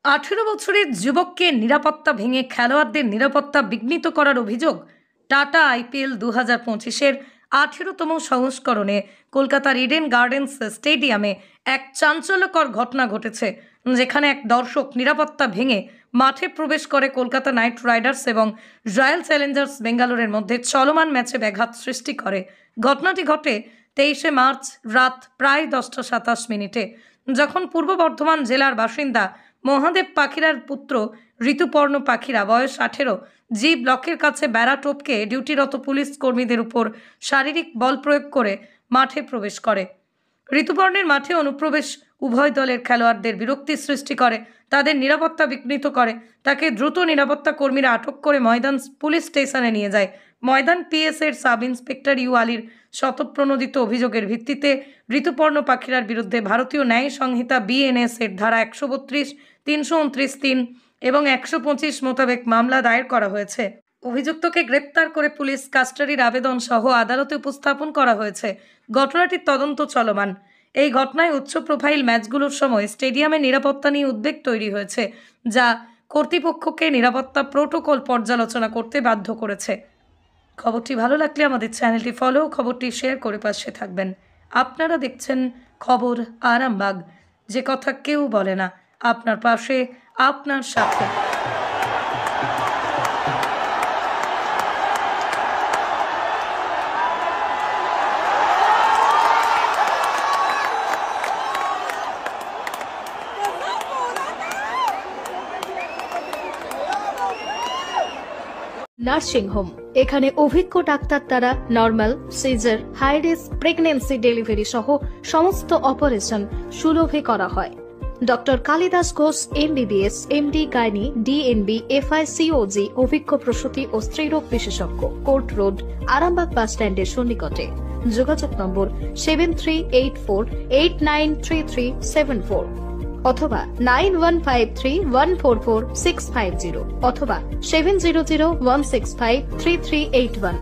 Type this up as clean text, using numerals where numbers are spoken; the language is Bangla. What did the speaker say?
18 বছরের যুবককে নিরাপত্তা ভেঙে খেলোয়াড়দের নিরাপত্তা বিঘ্নিত করার অভিযোগ। টাটা আইপিএল 2025-এর 18তম সংস্করণে কলকাতার ইডেন গার্ডেন্স স্টেডিয়ামে এক চাঞ্চল্যকর ঘটনা ঘটেছে, যেখানে এক দর্শক নিরাপত্তা ভেঙে মাঠে প্রবেশ করে কলকাতা নাইট রাইডার্স এবং রয়্যাল চ্যালেঞ্জার্স বেঙ্গালোরের মধ্যে চলমান ম্যাচে ব্যাঘাত সৃষ্টি করে। ঘটনাটি ঘটে 23শে মার্চ রাত প্রায় 10:27 যখন পূর্ব বর্ধমান জেলার বাসিন্দা মহাদেব পাখিরার পুত্র ঋতুপর্ণ পাখিরা বয়স 18 জি ব্লকের কাছে বেড়া টপকে ডিউটিরত পুলিশ কর্মীদের উপর শারীরিক বল প্রয়োগ করে মাঠে প্রবেশ করে। ঋতুপর্ণের মাঠে অনুপ্রবেশ উভয় দলের খেলোয়াড়দের বিরক্তি সৃষ্টি করে, তাদের নিরাপত্তা বিঘ্নিত করে। তাকে দ্রুত নিরাপত্তা কর্মীরা আটক করে ময়দান পুলিশ স্টেশনে নিয়ে যায়। ময়দান পিএস-এর সাব ইন্সপেক্টর ইউ আলীর শতপ্রণোদিত অভিযোগের ভিত্তিতে ঋতুপর্ণ পাখিরার বিরুদ্ধে ভারতীয় ন্যায় সংহিতা বিএনএস-এর ধারা 132, 329(3) এবং 125 মোতাবেক মামলা দায়ের করা হয়েছে। অভিযুক্তকে গ্রেপ্তার করে পুলিশ কাস্টাডির আবেদন সহ আদালতে উপস্থাপন করা হয়েছে। ঘটনাটির তদন্ত চলমান। এই ঘটনায় উচ্চ প্রোফাইল ম্যাচগুলোর সময় স্টেডিয়ামে নিরাপত্তা নিয়ে উদ্বেগ তৈরি হয়েছে, যা কর্তৃপক্ষকে নিরাপত্তা প্রোটোকল পর্যালোচনা করতে বাধ্য করেছে। খবরটি ভালো লাগলে আমাদের চ্যানেলটি ফলো, খবরটি শেয়ার করে পাশে থাকবেন। আপনারা দেখছেন খবর আরামবাগ, যে কথা কেউ বলে না, আপনার পাশে, আপনার সাথে। নার্সিং হোম, এখানে অভিজ্ঞ ডাক্তার দ্বারা normal, caesar, high risk pregnancy, delivery সহ সমস্ত অপারেশন সুলভে করা হয়। Doctor Kalidas Ghosh MBBS, MD gynae, DNB, FICOG অভিজ্ঞ প্রসূতি ও স্ত্রীরোগ বিশেষজ্ঞ, কোর্ট রোড, আরামবাগ বাস স্ট্যান্ডের সন্নিকটে। যোগাযোগ নম্বর 7384893374 অথবা 9153144650 অথবা 7001653381।